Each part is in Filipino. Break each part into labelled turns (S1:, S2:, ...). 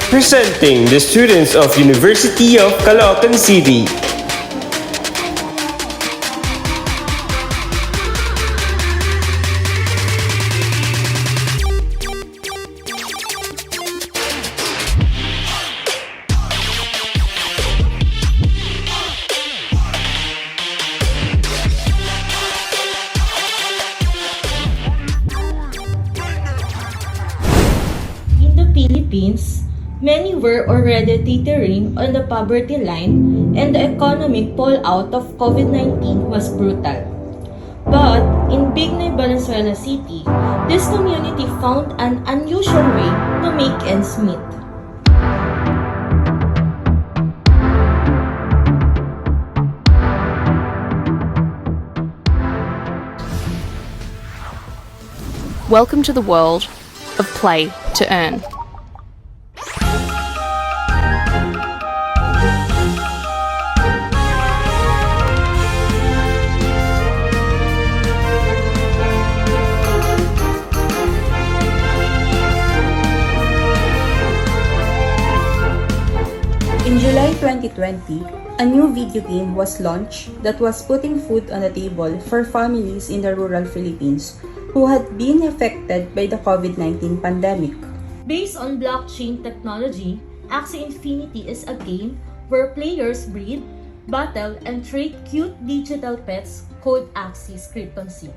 S1: Presenting the students of University of Caloocan City.
S2: In the Philippines, many were already teetering on the poverty line, and the economic fallout of COVID-19 was brutal. But in Bignay, Valenzuela City, this community found an unusual way to make ends meet.
S3: Welcome to the world of play to earn.
S4: In July 2020, a new video game was launched that was putting food on the table for families in the rural Philippines who had been affected by the COVID-19 pandemic.
S2: Based on blockchain technology, Axie Infinity is a game where players breed, battle, and trade cute digital pets called Axie's Cryptocurrency.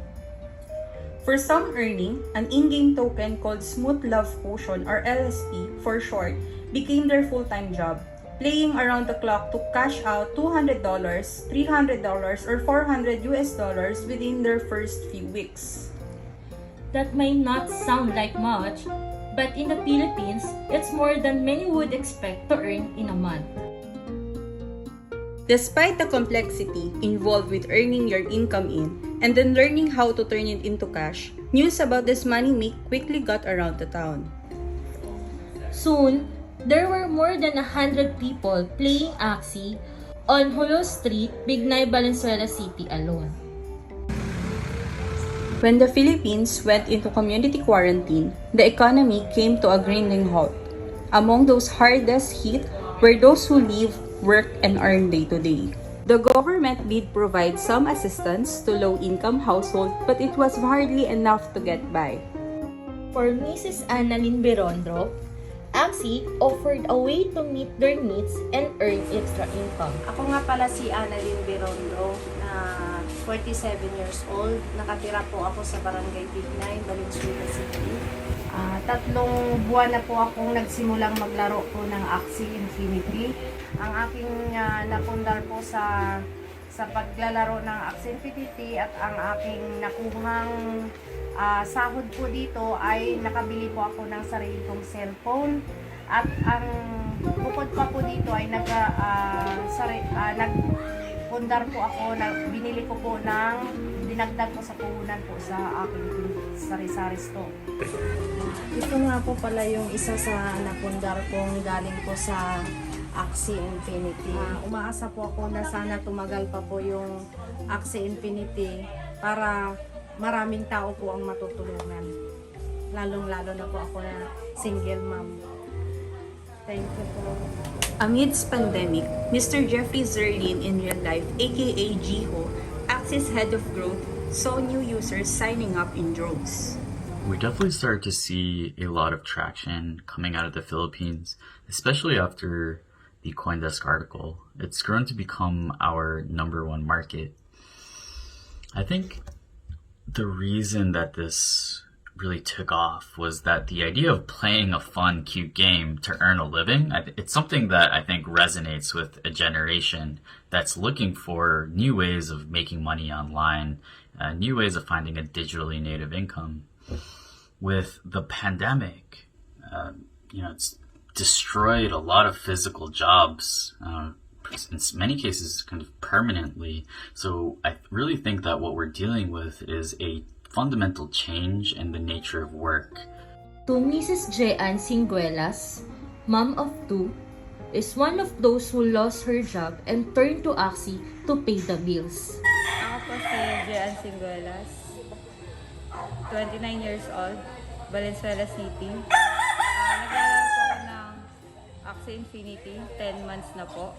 S4: For some earning, an in-game token called Smooth Love Potion or LSP for short became their full-time job, playing around the clock to cash out $200, $300, or $400 within their first few weeks.
S2: That may not sound like much, but in the Philippines, it's more than many would expect to earn in a month.
S4: Despite the complexity involved with earning your income in and then learning how to turn it into cash, news about this money make quickly got around the town.
S2: Soon, there were more than 100 people playing Axie on Holo Street, Bignay, Valenzuela City alone.
S4: When the Philippines went into community quarantine, the economy came to a grinding halt. Among those hardest hit were those who live, work, and earn day to day. The government did provide some assistance to low-income households, but it was hardly enough to get by.
S2: For Mrs. Annalyn Berondro, Axie offered a way to meet their needs and earn extra income.
S5: Ako nga pala si Annalyn Berondro, 47 years old. Nakatira po ako sa Barangay Bignay, Valenzuela City. 3 buwan na po akong nagsimulang maglaro po ng Axie Infinity. Ang aking napundar po sa paglalaro ng Axie Infinity at ang aking nakuhang sahod po dito ay nakabili po ako ng sarili kong cellphone. At ang bukod pa po dito ay nagpundar po ako, binili ko po ng dinagdag ko sa puhunan po sa aking sari-sari store. Ito nga po pala yung isa sa napundar kong galing po sa Axie Infinity. Umaasa po ako na sana tumagal pa po yung Axie Infinity para maraming tao po ang matutulungan. Lalong-lalo na po ako na single mom. Thank you po.
S4: Amidst pandemic, Mr. Jeffrey Zerlin in real life, aka Jiho, Axie's head of growth, saw new users signing up in droves.
S6: We definitely started to see a lot of traction coming out of the Philippines, especially after the CoinDesk article. It's grown to become our #1 market. I think the reason that this really took off was that the idea of playing a fun, cute game to earn a living, it's something that I think resonates with a generation that's looking for new ways of making money online, new ways of finding a digitally native income. With the pandemic, it's destroyed a lot of physical jobs, in many cases kind of permanently. So I really think that what we're dealing with is a fundamental change in the nature of work.
S2: To Mrs. Jeanne Singuelas, mom of 2, is one of those who lost her job and turned to Axie to pay the bills.
S7: Ako po si Jeanne Singuelas, 29 years old, Valenzuela City. Naglalaro po ako ng Axie Infinity, 10 months na po.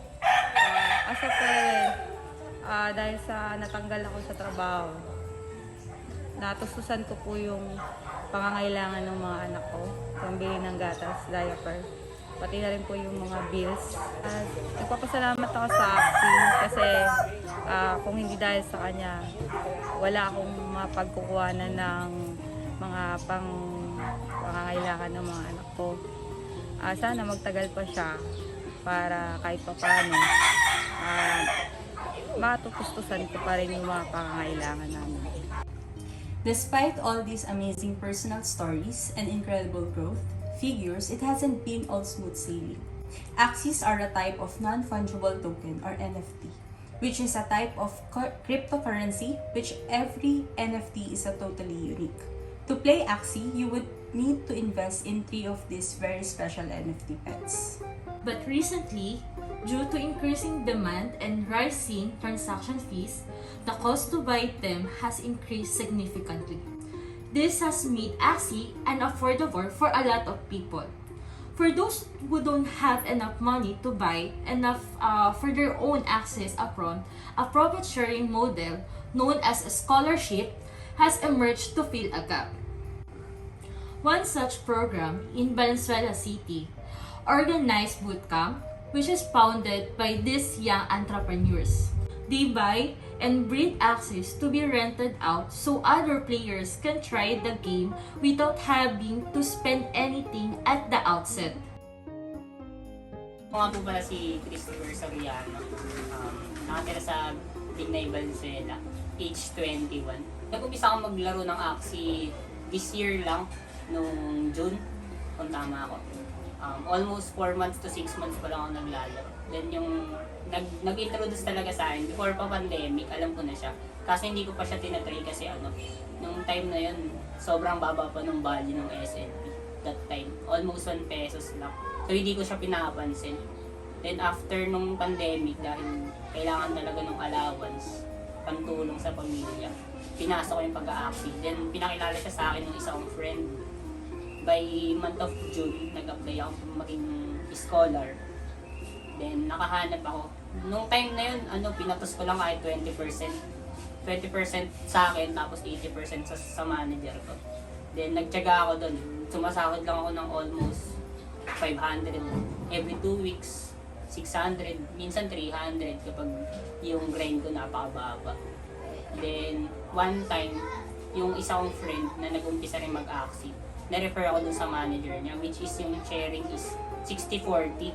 S7: As of present, dahil sa natanggal ako sa trabaho, natustusan ko po yung pangangailangan ng mga anak ko, pambili ng gatas, diaper, pati na rin po yung mga bills. Nagpapasalamat ako sa Axie kasi kung hindi dahil sa kanya, wala akong mapagkukuhanan ng mga pangangailangan ng mga anak ko. Sana magtagal pa siya para kahit pa paano matutustusan ko pa rin yung mga pangangailangan namin.
S4: Despite all these amazing personal stories and incredible growth figures, it hasn't been all smooth sailing. Axies are a type of non-fungible token or NFT, which is a type of cryptocurrency which every NFT is a totally unique. To play Axie, you would need to invest in 3 of these very special NFT pets.
S2: But recently, due to increasing demand and rising transaction fees, the cost to buy them has increased significantly. This has made Axie unaffordable for a lot of people. For those who don't have enough money to buy enough for their own access upfront, a profit-sharing model known as a scholarship has emerged to fill a gap. One such program in Valenzuela City organized bootcamp, which is founded by these young entrepreneurs. They buy and breed access to be rented out so other players can try the game without having to spend anything at the outset.
S8: Ako nga po pala si Christopher Soriano, nakatira sa Bignay, Valenzuela, age 21. Nag-umpisa akong maglaro ng Axie this year lang, nung June, kung tama ako. Almost 4 months to 6 months pa lang ako naglalaro. Then yung nag-introduce talaga sa akin, before pa pandemic, alam ko na siya. Kasi hindi ko pa siya tinatry kasi nung time na yun, sobrang baba pa nung value ng SNP. That time, almost 1 pesos lang. So hindi ko siya pinapansin. Then after nung pandemic, dahil kailangan talaga ng allowance, pantulong sa pamilya, pinasok ko yung pag-a-Axie. Then pinakilala siya sa akin ng isang friend. By month of June, nag-apply ako maging scholar. Then nakahanap ako. Nung time na yun, pinatos ko lang kahit 20%. 20% sa akin, tapos 80% sa manager ko. Then nagtiyaga ako doon. Sumasahod lang ako ng almost 500 every 2 weeks. 600, minsan 300 kapag yung grind ko napakababa. Then, one time, yung isa kong friend na nag-umpisa rin mag-Axie, na-refer ako dun sa manager niya, which is yung sharing is 60-40.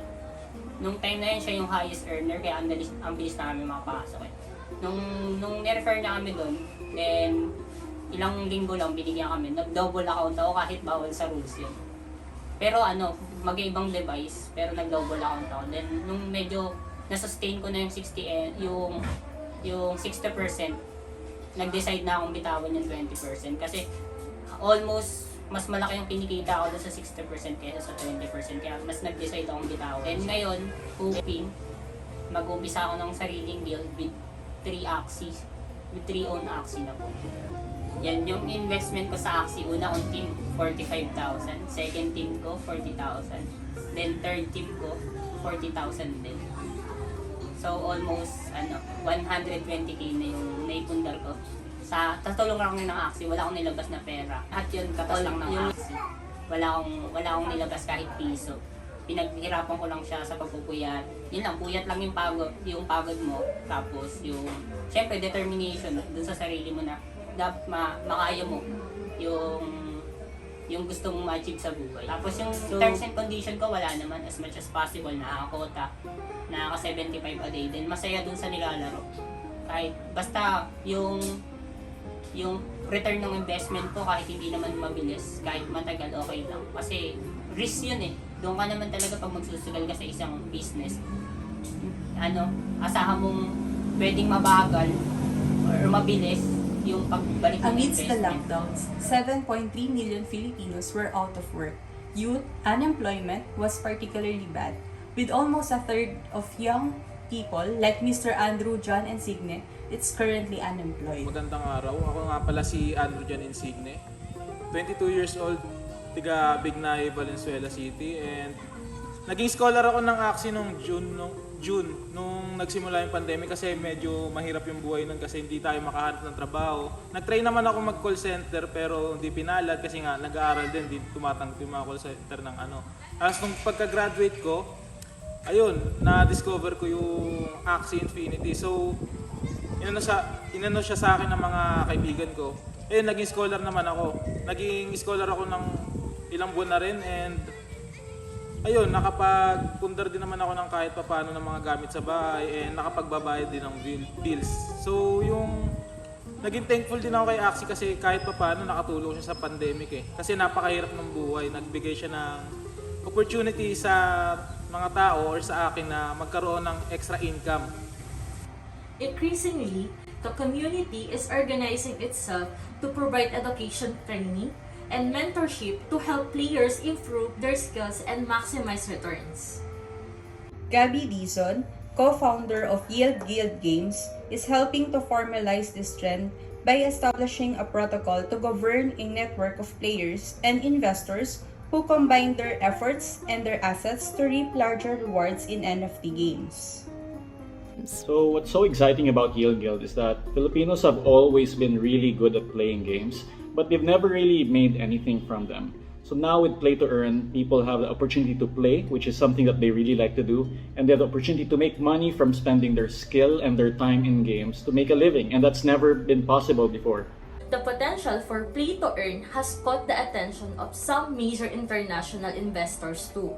S8: Nung time na yun, siya yung highest earner, kaya ang bilis namin makapasok eh. Nung na-refer niya kami dun, then, ilang linggo lang binigyan kami, nag-double account ako kahit bawal sa rules yun. Pero mag-ibang device, pero nag-double account ako. Then, nung medyo na-sustain ko na yung 60%, nag-decide na akong bitawan yung 20%. Kasi, almost, mas malaki yung kinikita ako doon sa 60% kaysa sa 20%. Kaya, mas nag-decide akong bitawan. And ngayon, hoping, mag-umpisa ako ng sariling build with 3 Axies. With 3 own Axie na po. Yan yung investment ko sa Axie. Una kong team, 45,000. Second team ko, 40,000. Then third team ko, 40,000 din. So almost 120k na yung naipundar ko. Sa tatulong lang ng Axie, wala akong nilabas na pera. At yun, katas lang ng Axie. Wala akong nilabas kahit piso. Pinaghirapan ko lang siya sa pagpupuyat. Yun lang, puyat lang yung pagod mo. Tapos syempre determination dun sa sarili mo na dapat makaya mo yung gusto mong ma-achieve sa buhay. Tapos yung terms and condition ko, wala naman, as much as possible, nakakota, nakaka-75 a day. Then masaya dun sa nilalaro. Kahit basta yung return ng investment ko, kahit hindi naman mabilis, kahit matagal, okay lang. Kasi risk yun eh. Doon ka naman talaga pag magsusugal ka sa isang business. Asahan mong pwedeng mabagal or mabilis yung pagbalik ng
S4: Amidst the
S8: investment.
S4: lockdowns, 7.3 million Filipinos were out of work. Youth unemployment was particularly bad, with almost a third of young people, like Mr. Andrew John Insigne, it's currently unemployed.
S9: Magandang araw. Ako nga pala si Andrew John Insigne. 22 years old, tiga Bignay, Valenzuela City, and Naging scholar ako ng AXI nung June nung nagsimula yung pandemic kasi medyo mahirap yung buhay nun kasi hindi tayo makahanap ng trabaho. Nag-try naman ako mag-call center pero hindi pinalad kasi nga nag-aaral din, hindi tumatanggap yung mga call center ng ano. Tapos nung pagka-graduate ko, ayun, na-discover ko yung Axie Infinity. So, inano siya sa akin ng mga kaibigan ko. Ayun, naging scholar naman ako. Naging scholar ako ng ilang buwan na rin and ayun, nakapag-pundar din naman ako ng kahit papaano ng mga gamit sa bahay and nakapagbabayad din ng bills. So, yung naging thankful din ako kay Axie kasi kahit papaano nakatulong siya sa pandemic eh. Kasi napakahirap ng buhay. Nagbigay siya ng opportunity sa mga tao or sa akin na magkaroon ng extra income.
S2: Increasingly, the community is organizing itself to provide education training and mentorship to help players improve their skills and maximize returns.
S4: Gabby Dizon, co-founder of Yield Guild Games, is helping to formalize this trend by establishing a protocol to govern a network of players and investors who combine their efforts and their assets to reap larger rewards in NFT games.
S10: So what's so exciting about Yield Guild is that Filipinos have always been really good at playing games, but they've never really made anything from them. So now with Play to Earn, people have the opportunity to play, which is something that they really like to do, and they have the opportunity to make money from spending their skill and their time in games to make a living, and that's never been possible before.
S2: The potential for Play to Earn has caught the attention of some major international investors too.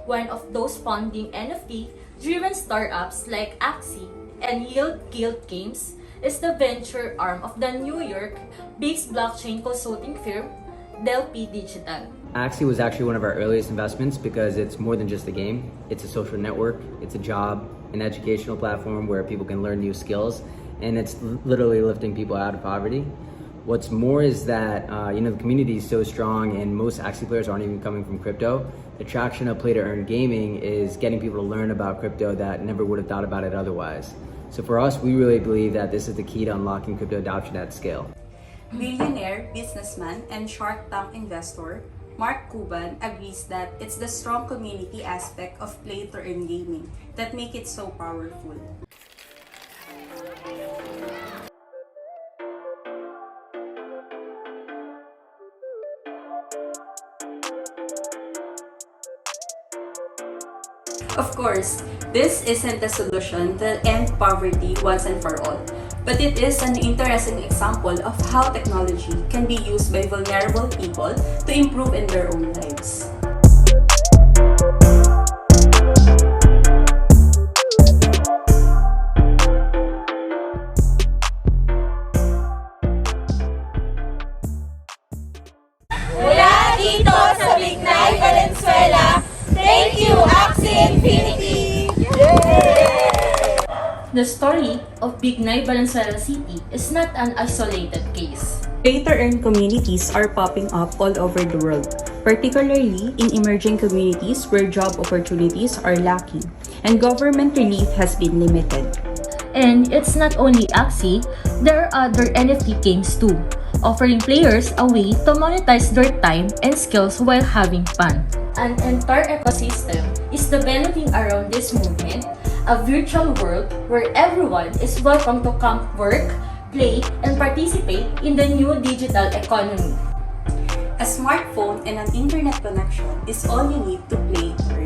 S2: One of those funding NFT-driven startups like Axie and Yield Guild Games is the venture arm of the New York-based blockchain consulting firm, Delphi Digital.
S11: Axie was actually one of our earliest investments because it's more than just a game. It's a social network, it's a job, an educational platform where people can learn new skills, and it's literally lifting people out of poverty. What's more is that the community is so strong and most Axie players aren't even coming from crypto. The traction of Play to Earn gaming is getting people to learn about crypto that never would have thought about it otherwise. So for us, we really believe that this is the key to unlocking crypto adoption at scale.
S4: Millionaire, businessman, and Shark Tank investor Mark Cuban agrees that it's the strong community aspect of Play to Earn gaming that make it so powerful. Of course, this isn't the solution to end poverty once and for all, but it is an interesting example of how technology can be used by vulnerable people to improve in their own lives.
S5: Mula dito sa Bignay, Valenzuela, thank you, Axie Infinity!
S2: The story of Bignay, Valenzuela City is not an isolated case.
S4: Play to Earn communities are popping up all over the world, particularly in emerging communities where job opportunities are lacking and government relief has been limited.
S2: And it's not only Axie, there are other NFT games too, offering players a way to monetize their time and skills while having fun. An entire ecosystem is developing around this movement, a virtual world where everyone is welcome to come work, play, and participate in the new digital economy.
S4: A smartphone and an internet connection is all you need to play to earn.